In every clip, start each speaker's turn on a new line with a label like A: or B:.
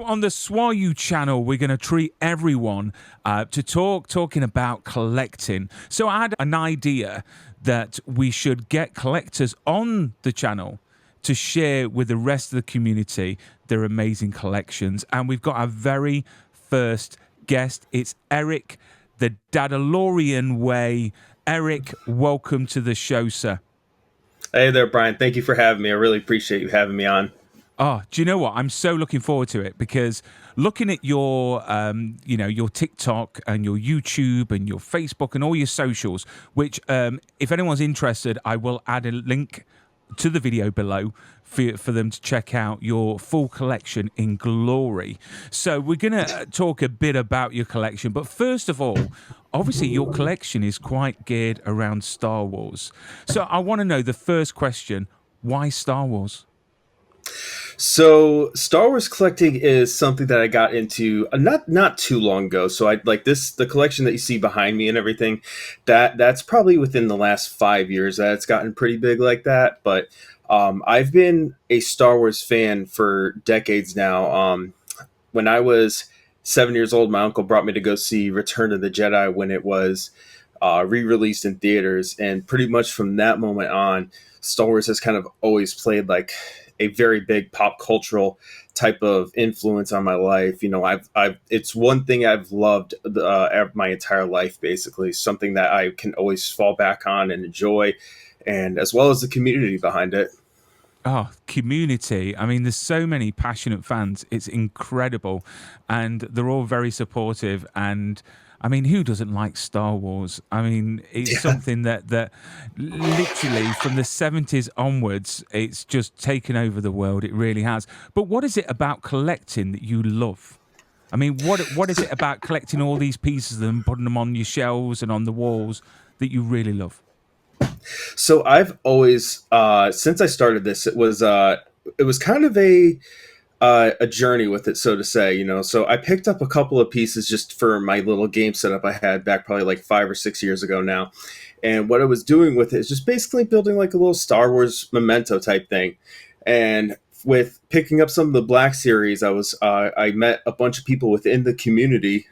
A: on the SWAU channel, we're going to treat everyone to talking about collecting. So I had an idea that we should get collectors on the channel to share with the rest of the community their amazing collections. And we've got our very first guest. It's Eric, the Dadalorian way. Eric, welcome to the show, sir.
B: Hey there, Brian. Thank you for having me. I really appreciate you having me on.
A: Oh, do you know what? I'm so looking forward to it because looking at your, your TikTok and your YouTube and your Facebook and all your socials, which, if anyone's interested, I will add a link to the video below for them to check out your full collection in glory. So we're going to talk a bit about your collection. But first of all, obviously your collection is quite geared around Star Wars. So I want to know the first question, why Star Wars?
B: So Star Wars collecting is something that I got into not too long ago. So I like the collection that you see behind me and everything. That's probably within the last 5 years that it's gotten pretty big like that. But I've been a Star Wars fan for decades now. When I was 7 years old, my uncle brought me to go see Return of the Jedi when it was re-released in theaters, and pretty much from that moment on, Star Wars has kind of always played like a very big pop cultural type of influence on my life. You know, it's one thing I've loved my entire life, basically, something that I can always fall back on and enjoy, and as well as the community behind it.
A: Oh, community. I mean, there's so many passionate fans. It's incredible. And they're all very supportive. And I mean, who doesn't like Star Wars? I mean, it's something that literally from the 70s onwards, it's just taken over the world. It really has. But what is it about collecting that you love? I mean, what is it about collecting all these pieces and putting them on your shelves and on the walls that you really love?
B: So I've always, since I started this, it was kind of a journey with it, so to say, you know. So I picked up a couple of pieces just for my little game setup I had back probably like 5 or 6 years ago now. And what I was doing with it is just basically building like a little Star Wars memento type thing. And with picking up some of the Black Series, I met a bunch of people within the community,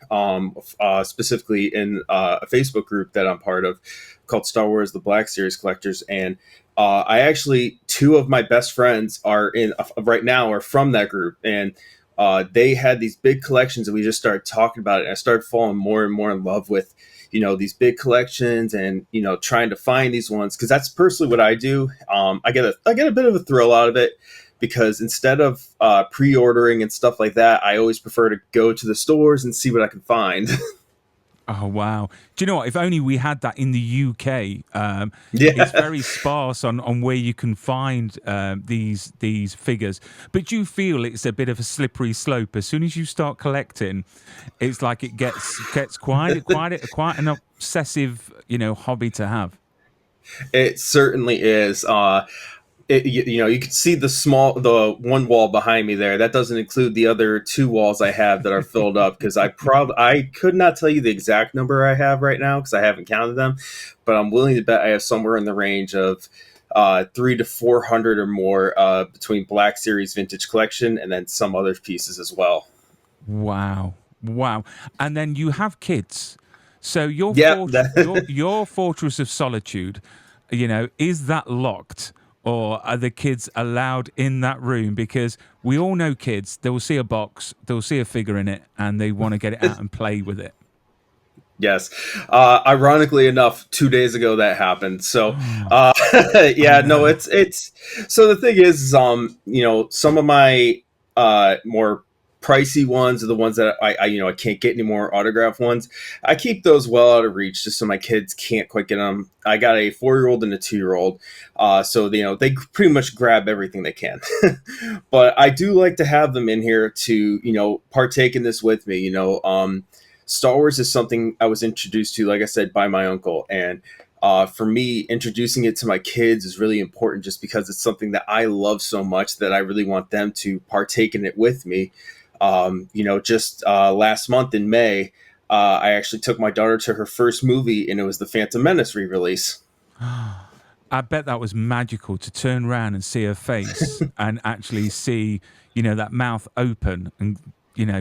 B: specifically in a Facebook group that I'm part of called Star Wars The Black Series Collectors. And I actually, two of my best friends are right now are from that group, and they had these big collections, and we just started talking about it. And I started falling more and more in love with, you know, these big collections, and you know, trying to find these ones, because that's personally what I do. I get a bit of a thrill out of it, because instead of pre-ordering and stuff like that, I always prefer to go to the stores and see what I can find.
A: Oh, wow. Do you know what? If only we had that in the UK. It's very sparse on where you can find these figures. But do you feel it's a bit of a slippery slope? As soon as you start collecting, it's like it gets quite an obsessive, hobby to have.
B: It certainly is. You can see the one wall behind me there. That doesn't include the other two walls I have that are filled up, because I could not tell you the exact number I have right now because I haven't counted them, but I'm willing to bet I have somewhere in the range of 300 to 400 or more between Black Series Vintage Collection and then some other pieces as well.
A: Wow. And then you have kids. So your Fortress of Solitude, is that locked? Or are the kids allowed in that room? Because we all know kids, they will see a box, they'll see a figure in it, and they want to get it out and play with it.
B: Yes. Ironically enough, 2 days ago that happened. So, it's so the thing is, some of my more pricey ones are the ones that I can't get any more autograph ones. I keep those well out of reach just so my kids can't quite get them. I got a 4-year-old and a 2-year-old. So, they pretty much grab everything they can. But I do like to have them in here to, partake in this with me. Star Wars is something I was introduced to, like I said, by my uncle. And for me, introducing it to my kids is really important just because it's something that I love so much that I really want them to partake in it with me. Last month in May, I actually took my daughter to her first movie, and it was the Phantom Menace re-release.
A: I bet that was magical to turn around and see her face and actually see, that mouth open and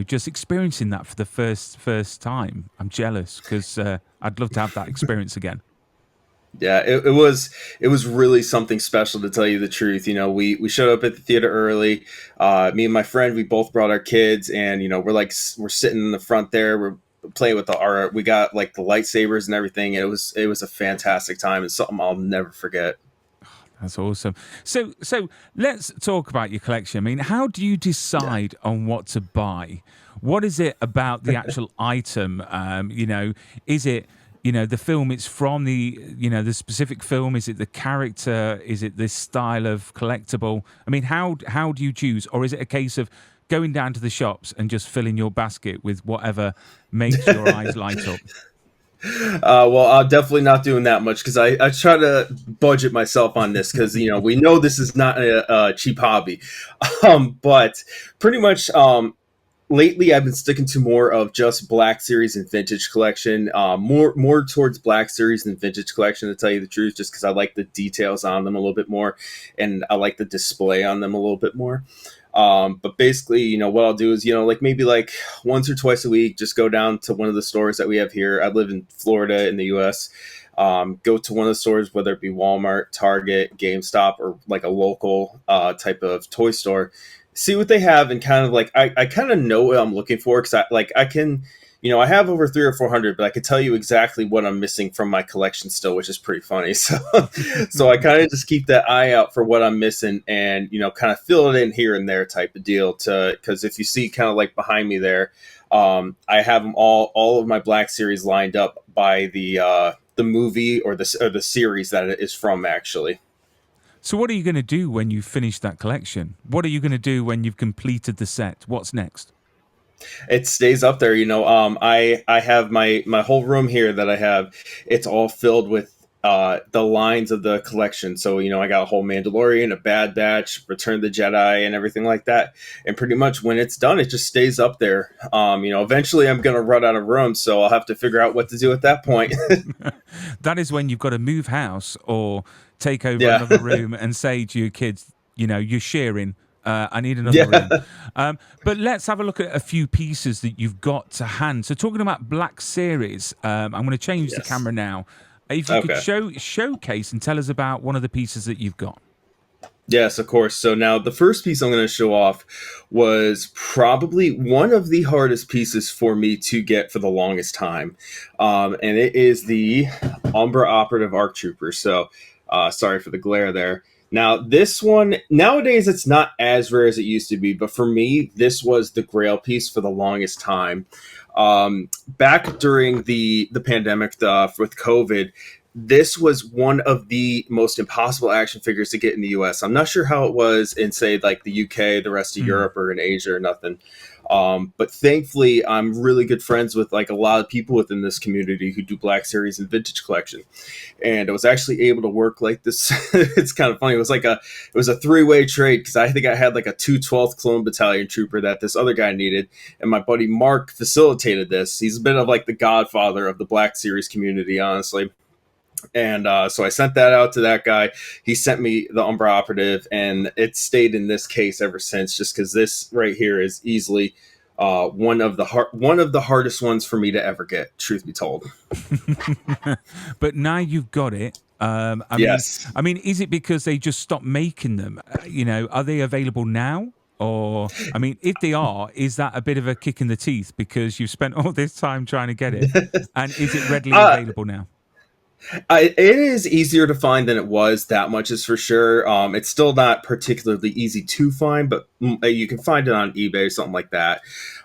A: just experiencing that for the first time. I'm jealous because I'd love to have that experience again.
B: Yeah, it was really something special, to tell you the truth. We showed up at the theater early. Me and my friend, we both brought our kids, and we're sitting in the front there. We're playing with our we got like the lightsabers and everything. It was a fantastic time. It's something I'll never forget.
A: That's awesome. So let's talk about your collection. I mean, how do you
B: Yeah.
A: decide on what to buy? What is it about the actual item? Is it the film it's from, the specific film? Is it the character? Is it this style of collectible? I mean, how do you choose, or is it a case of going down to the shops and just filling your basket with whatever makes your eyes light up?
B: Well, I'm definitely not doing that much, because I try to budget myself on this, because we know this is not a cheap hobby. But pretty much, lately I've been sticking to more of just Black Series and Vintage Collection, more towards Black Series and Vintage Collection, to tell you the truth, just because I like the details on them a little bit more, and I like the display on them a little bit more. But basically, what I'll do is, like maybe like once or twice a week, just go down to one of the stores that we have here. I live in Florida in the U.S. Go to one of the stores, whether it be Walmart, Target, GameStop, or like a local type of toy store. See what they have, and kind of like I kind of know what I'm looking for, because I can. I have over 300 or 400, but I could tell you exactly what I'm missing from my collection still, which is pretty funny. So I kind of just keep that eye out for what I'm missing, and kind of fill it in here and there, type of deal. Because if you see kind of like behind me there, I have them all of my Black Series lined up by the movie or the series that it is from, actually.
A: So what are you going to do when you finish that collection? What are you going to do when you've completed the set? What's next?
B: It stays up there. I have my whole room here that I have. It's all filled with the lines of the collection. So I got a whole Mandalorian, a Bad Batch, Return of the Jedi, and everything like that. And pretty much when it's done, it just stays up there. Eventually I'm gonna run out of room, so I'll have to figure out what to do at that point.
A: That is when you've got to move house or take over
B: Yeah.
A: another room and say to your kids, you're sharing. I need another
B: Yeah.
A: room. But let's have a look at a few pieces that you've got to hand. So talking about Black Series, I'm going to change the
B: Yes.
A: camera now. If you could
B: Okay.
A: showcase and tell us about one of the pieces that you've got.
B: Yes, of course. So now the first piece I'm going to show off was probably one of the hardest pieces for me to get for the longest time. And it is the Umbra Operative ARC Trooper. So sorry for the glare there. Now, this one, nowadays, it's not as rare as it used to be, but for me, this was the grail piece for the longest time. Back during the pandemic with COVID, this was one of the most impossible action figures to get in the US. I'm not sure how it was in, say, like the UK, the rest of
A: Hmm.
B: Europe, or in Asia or nothing. But thankfully, I'm really good friends with like a lot of people within this community who do Black Series and Vintage Collection, and I was actually able to work like this. It's kind of funny. It was a three-way trade, because I think I had like a 212th Clone Battalion trooper that this other guy needed, and my buddy Mark facilitated this. He's a bit of like the godfather of the Black Series community, honestly. And so I sent that out to that guy. He sent me the Umbra Operative, and it stayed in this case ever since, just because this right here is easily one of the hardest ones for me to ever get, truth be told.
A: But now you've got it.
B: Yes.
A: I mean, is it because they just stopped making them? Are they available now? Or, I mean, if they are, is that a bit of a kick in the teeth because you've spent all this time trying to get it? And is it readily available now?
B: It is easier to find than it was. That much is for sure. It's still not particularly easy to find, but you can find it on eBay or something like that.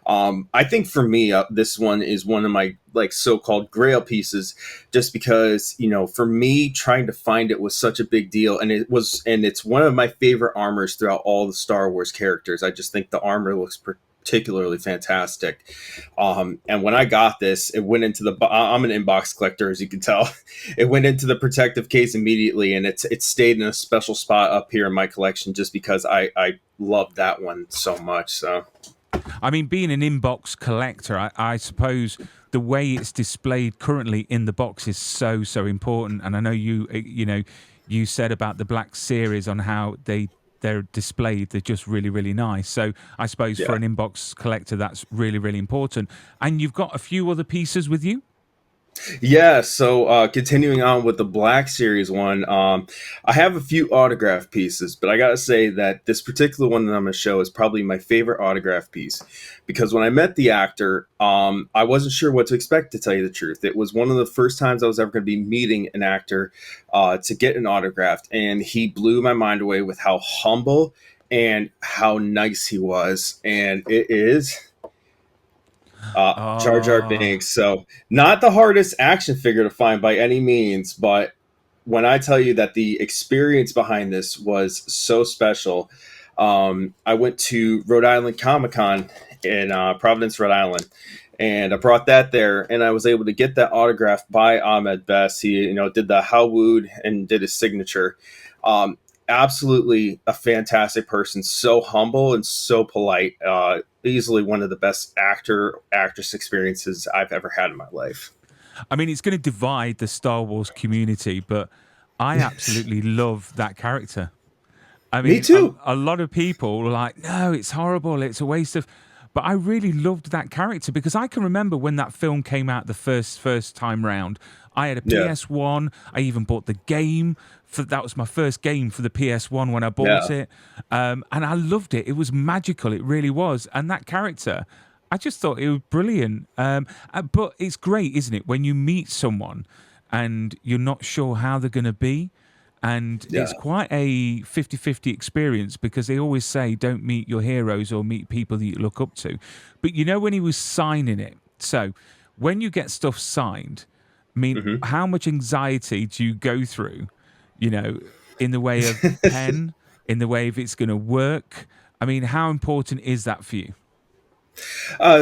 B: I think for me, this one is one of my like so-called grail pieces, just because for me, trying to find it was such a big deal, and it's one of my favorite armors throughout all the Star Wars characters. I just think the armor looks particularly fantastic. And when I got this, it went into I'm an inbox collector, as you can tell. It went into the protective case immediately, and it stayed in a special spot up here in my collection, just because I love that one so much. So
A: I mean, being an inbox collector, I suppose the way it's displayed currently in the box is so important. And I know you said about the Black Series on how they they're displayed, they're just really, really nice. So I suppose for
B: Yeah.
A: an inbox collector, that's really, really important. And you've got a few other pieces with you.
B: Yeah, so continuing on with the Black Series one, I have a few autograph pieces, but I gotta say that this particular one that I'm gonna show is probably my favorite autograph piece because when I met the actor, I wasn't sure what to expect, to tell you the truth. It was one of the first times I was ever gonna be meeting an actor to get an autograph, and he blew my mind away with how humble and how nice he was. And it is Jar Jar
A: Oh,
B: Binks. So not the hardest action figure to find by any means, but when I tell you that the experience behind this was so special, I went to Rhode Island Comic Con in Providence, Rhode Island, and I brought that there, and I was able to get that autographed by Ahmed Best. He, did the Howwood and did his signature. Um, Absolutely a fantastic person, so humble and so polite. Easily one of the best actress experiences I've ever had in my life.
A: I mean, it's going to divide the Star Wars community, but I absolutely love that character. I
B: Me
A: mean, a,
B: too.
A: a lot of people were like, no, it's horrible, it's a waste of. But I really loved that character because I can remember when that film came out the first time round. I had a
B: Yeah,
A: PS1. I even bought the game. That was my first game for the PS1 when I bought
B: yeah.
A: it, and I loved it. It was magical. It really was. And that character, I just thought it was brilliant. But it's great, isn't it, when you meet someone and you're not sure how they're going to be. And it's
B: Yeah.
A: quite a 50-50 experience because they always say don't meet your heroes or meet people that you look up to. But when he was signing it, so when you get stuff signed, I mean,
B: Hmm.
A: how much anxiety do you go through, you know, in the way of pen, in the way of it's going to work? I mean, how important is that for you?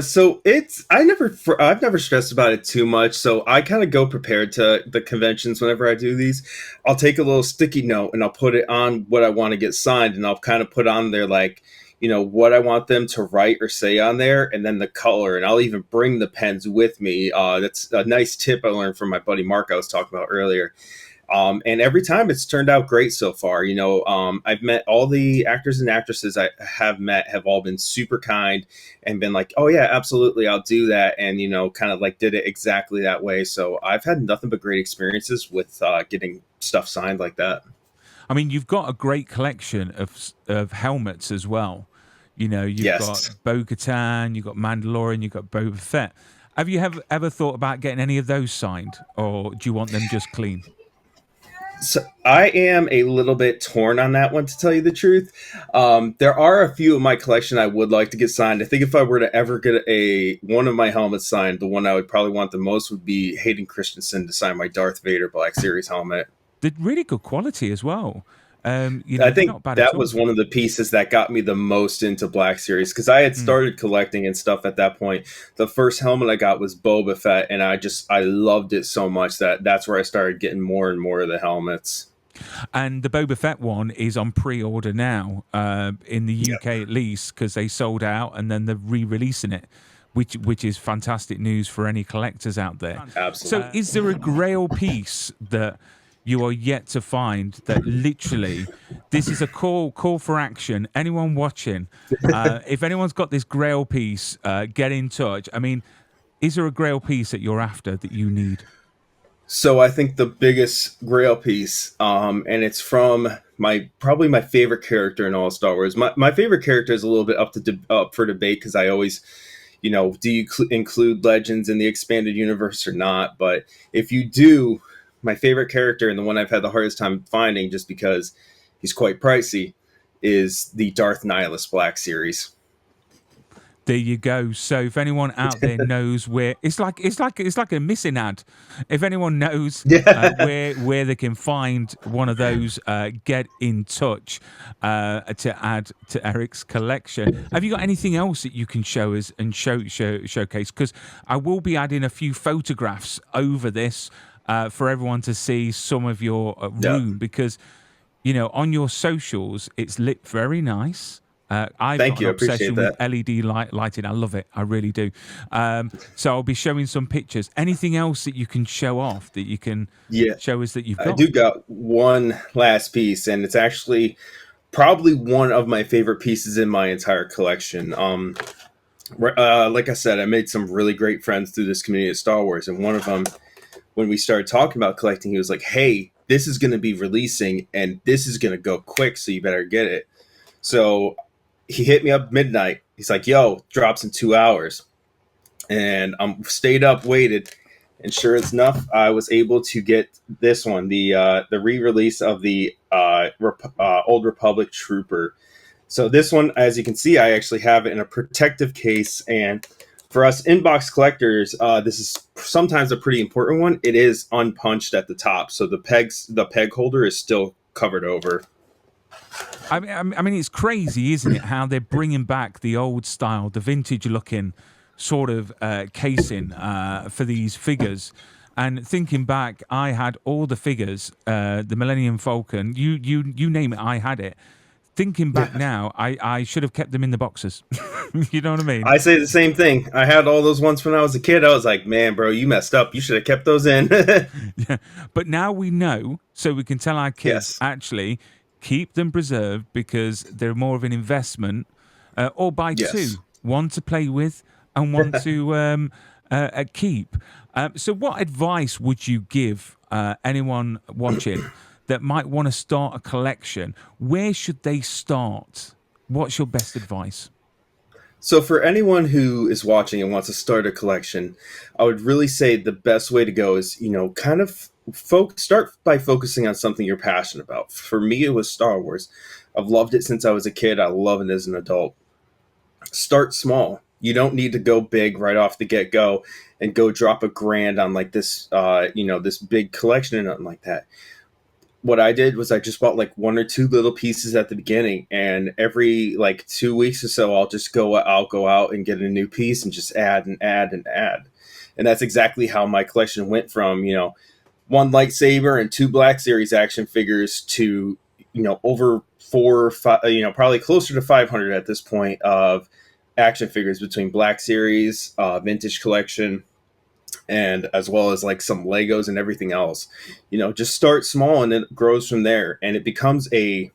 B: So I've never stressed about it too much. So I kind of go prepared to the conventions whenever I do these. I'll take a little sticky note and I'll put it on what I want to get signed, and I'll kind of put on there like, what I want them to write or say on there, and then the color. And I'll even bring the pens with me. That's a nice tip I learned from my buddy Mark I was talking about earlier. And every time it's turned out great so far. I've met all the actors and actresses I have met have all been super kind and been like, oh, yeah, absolutely, I'll do that. And, kind of like did it exactly that way. So I've had nothing but great experiences with getting stuff signed like that.
A: I mean, you've got a great collection of helmets as well. You've got
B: Yes.
A: Bo-Katan, you've got Mandalorian, you've got Boba Fett. Have you ever thought about getting any of those signed, or do you want them just clean?
B: So I am a little bit torn on that one, to tell you the truth. There are a few of my collection I would like to get signed. I think if I were to ever get a one of my helmets signed, the one I would probably want the most would be Hayden Christensen to sign my Darth Vader Black Series helmet.
A: They're really good quality as well.
B: I
A: They're
B: think
A: not bad at
B: that
A: all.
B: was one of the pieces that got me the most into Black Series because I had
A: Mm.
B: started collecting and stuff at that point. The first helmet I got was Boba Fett, and I loved it so much that's where I started getting more and more of the helmets.
A: And the Boba Fett one is on pre-order now, in the
B: Yeah,
A: UK at least, because they sold out, and then they're re-releasing it, which is fantastic news for any collectors out there. So,
B: absolutely.
A: is there a Grail piece that you are yet to find that literally this is a call for action? Anyone watching, if anyone's got this Grail piece, get in touch. I mean, is there a Grail piece that you're after that you need?
B: So I think the biggest Grail piece, and it's from probably my favorite character in all Star Wars. My favorite character is a little bit up for debate because I always, do you include legends in the expanded universe or not? But if you do, my favorite character and the one I've had the hardest time finding, just because he's quite pricey, is the Darth Nihilus Black Series.
A: There you go. So if anyone out there knows where it's like a missing ad. If anyone knows
B: Yeah.
A: where they can find one of those, get in touch to add to Eric's collection. Have you got anything else that you can show us and showcase? Because I will be adding a few photographs over this for everyone to see some of your
B: Yeah.
A: room because on your socials it's lit very nice. I've got
B: Thank
A: an
B: you. I appreciate
A: obsession with
B: that.
A: LED lighting. I love it. I really do. So I'll be showing some pictures. Anything else that you can show off that you can
B: Yeah.
A: show us that you've
B: I
A: got?
B: do got one last piece, and it's actually probably one of my favorite pieces in my entire collection. Like I said, I made some really great friends through this community of Star Wars, and one of them, when we started talking about collecting, he was like, "Hey, this is going to be releasing, and this is going to go quick, so you better get it." So he hit me up midnight. He's like, "Yo, drops in 2 hours," and I stayed up, waited, and sure enough, I was able to get this one, the re-release of the Old Republic Trooper. So this one, as you can see, I actually have it in a protective case, and for us inbox collectors, this is sometimes a pretty important one. It is unpunched at the top, so the peg holder is still covered over.
A: I mean, it's crazy, isn't it? How they're bringing back the old style, the vintage-looking sort of casing for these figures. And thinking back, I had all the figures, the Millennium Falcon. You name it, I had it. Thinking back now, I should have kept them in the boxes. You know what I mean?
B: I say the same thing. I had all those ones when I was a kid. I was like, man, bro, you messed up. You should have kept those in.
A: Yeah. But now we know, so we can tell our kids, actually, keep them preserved because they're more of an investment, or buy two, one to play with and one to keep. So what advice would you give anyone watching that might want to start a collection? Where should they start? What's your best advice?
B: So for anyone who is watching and wants to start a collection, I would really say the best way to go is, kind of start by focusing on something you're passionate about. For me, it was Star Wars. I've loved it since I was a kid. I love it as an adult. Start small. You don't need to go big right off the get-go and go drop $1,000 on like this, this big collection and nothing like that. What I did was I just bought like one or two little pieces at the beginning, and every like 2 weeks or so, I'll go out and get a new piece and just add and add and add. And that's exactly how my collection went from, one lightsaber and two Black Series action figures to, over 4 or 5, probably closer to 500 at this point of action figures between Black Series, vintage collection, and as well as like some Legos and everything else. Just start small and it grows from there, and it becomes a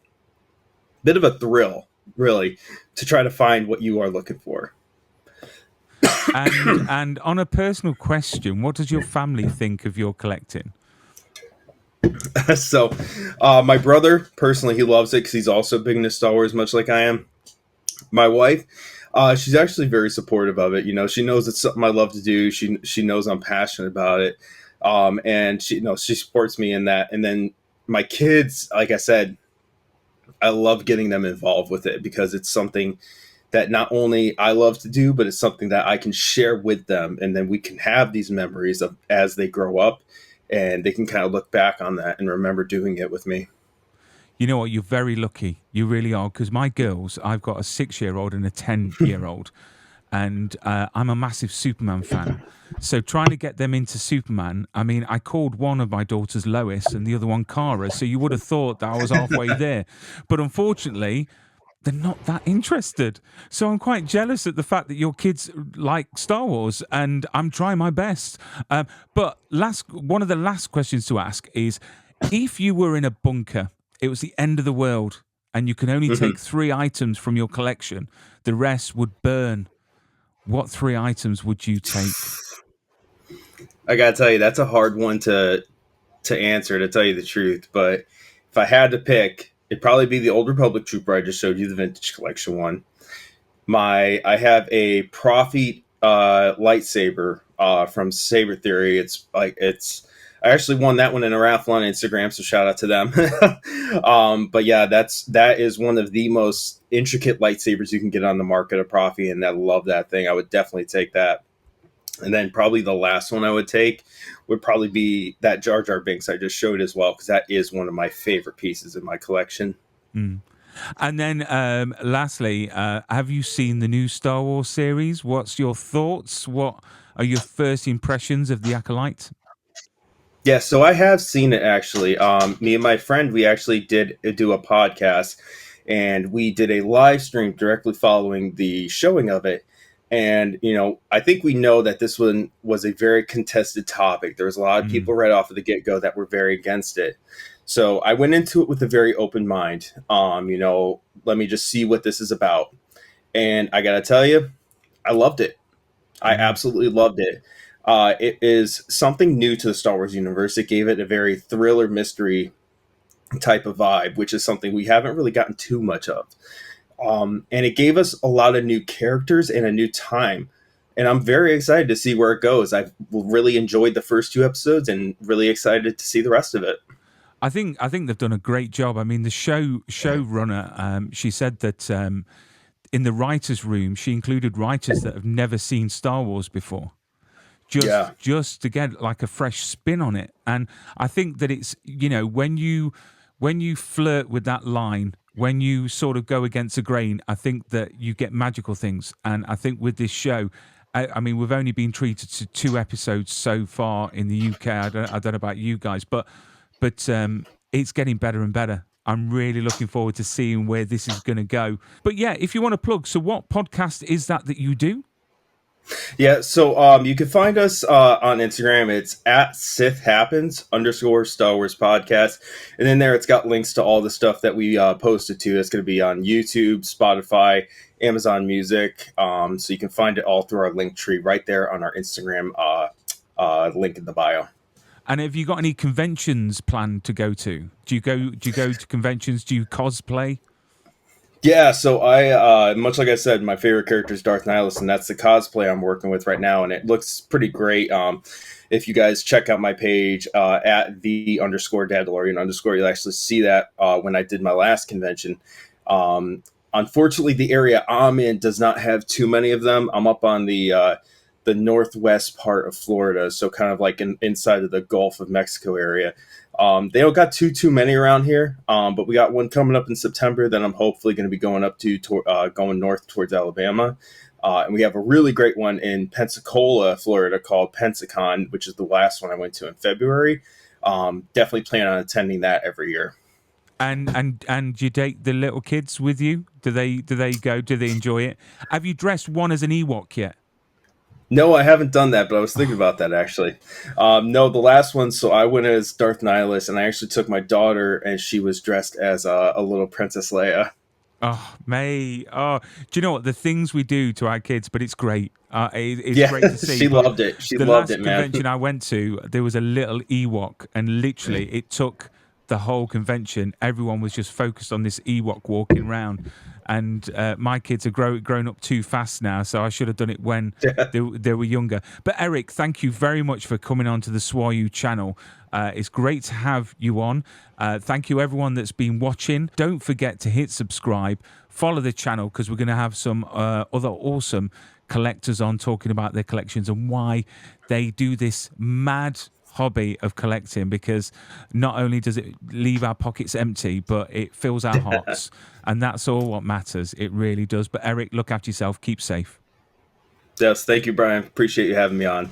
B: bit of a thrill, really, to try to find what you are looking for.
A: And on a personal question, what does your family think of your collecting?
B: So my brother, personally, he loves it because he's also big into Star Wars, much like I am. My wife, she's actually very supportive of it. She knows it's something I love to do. She knows I'm passionate about it. And she supports me in that. And then my kids, like I said, I love getting them involved with it because it's something that not only I love to do, but it's something that I can share with them. And then we can have these memories of as they grow up, and they can kind of look back on that and remember doing it with me.
A: You know what? You're very lucky. You really are. Because my girls, I've got a 6-year-old and a 10-year-old. And I'm a massive Superman fan. So trying to get them into Superman, I mean, I called one of my daughters Lois and the other one Kara. So you would have thought that I was halfway there. But unfortunately, they're not that interested. So I'm quite jealous at the fact that your kids like Star Wars, and I'm trying my best. But one of the last questions to ask is, if you were in a bunker, it was the end of the world, and you can only take 3 items from your collection, the rest would burn. What 3 items would you take?
B: I gotta tell you, that's a hard one to answer, to tell you the truth. But if I had to pick, it'd probably be the Old Republic Trooper I just showed you, the vintage collection one. I have a Prophet lightsaber from Saber Theory. I actually won that one in a raffle on Instagram, so shout out to them. But yeah, that is one of the most intricate lightsabers you can get on the market, of Prophet, and I love that thing. I would definitely take that. And then probably the last one I would take would probably be that Jar Jar Binks I just showed as well, because that is one of my favorite pieces in my collection.
A: Mm. And then lastly, have you seen the new Star Wars series? What's your thoughts? What are your first impressions of the Acolyte?
B: Yeah, so I have seen it actually. Me and my friend, we actually did do a podcast, and we did a live stream directly following the showing of it. And, I think we know that this one was a very contested topic. There was a lot of
A: Mm.
B: people right off of the get-go that were very against it. So I went into it with a very open mind. Let me just see what this is about. And I got to tell you, I loved it. I
A: Mm.
B: absolutely loved it. It is something new to the Star Wars universe. It gave it a very thriller mystery type of vibe, which is something we haven't really gotten too much of. And it gave us a lot of new characters and a new time. And I'm very excited to see where it goes. I've really enjoyed the first 2 episodes and really excited to see the rest of it.
A: I think they've done a great job. I mean, the showrunner, she said that in the writers' room, she included writers that have never seen Star Wars before,
B: Yeah.
A: just to get like a fresh spin on it. And I think that it's when you flirt with that line, when you sort of go against the grain, I think that you get magical things. And I think with this show, I mean, we've only been treated to 2 episodes so far in the UK. I don't know about you guys, but it's getting better and better. I'm really looking forward to seeing where this is going to go. But yeah, if you want to plug, so what podcast is that you do?
B: Yeah, so you can find us on Instagram. It's at Sith Happens _Star Wars podcast, and in there it's got links to all the stuff that we posted to. It's going to be on YouTube, Spotify, Amazon Music. So you can find it all through our link tree right there on our Instagram link in the bio.
A: And have you got any conventions planned to go to? Do you go to conventions? Do you cosplay?
B: Yeah, so I much like I said, my favorite character is Darth Nihilus, and that's the cosplay I'm working with right now, and it looks pretty great. If you guys check out my page at the _Dadalorian _ you'll actually see that when I did my last convention. Unfortunately, the area I'm in does not have too many of them. I'm up on the northwest part of Florida, so kind of like inside of the Gulf of Mexico area. They don't got too many around here, but we got one coming up in September. Then I'm hopefully going to be going up going north towards Alabama, and we have a really great one in Pensacola, Florida, called Pensacon, which is the last one I went to in February. Definitely plan on attending that every year.
A: And you take the little kids with you? Do they go? Do they enjoy it? Have you dressed one as an Ewok yet?
B: No, I haven't done that, but I was thinking about that actually. No, the last one, so I went as Darth Nihilus, and I actually took my daughter, and she was dressed as a little Princess Leia.
A: Oh, May. Oh, do you know what? The things we do to our kids, but it's great. It's
B: Yeah,
A: great to see.
B: she
A: But
B: loved it. She
A: the
B: loved
A: last
B: it, man.
A: convention I went to, there was a little Ewok, and literally it took the whole convention. Everyone was just focused on this Ewok walking around. And my kids are grown up too fast now, so I should have done it when they were younger. But Eric, thank you very much for coming on to the SWAU channel. It's great to have you on. Thank you, everyone that's been watching. Don't forget to hit subscribe, follow the channel, because we're going to have some other awesome collectors on talking about their collections and why they do this mad hobby of collecting, because not only does it leave our pockets empty, but it fills our hearts, and that's all what matters. It really does. But Eric, look after yourself, keep safe.
B: Yes, thank you, Brian. Appreciate you having me on.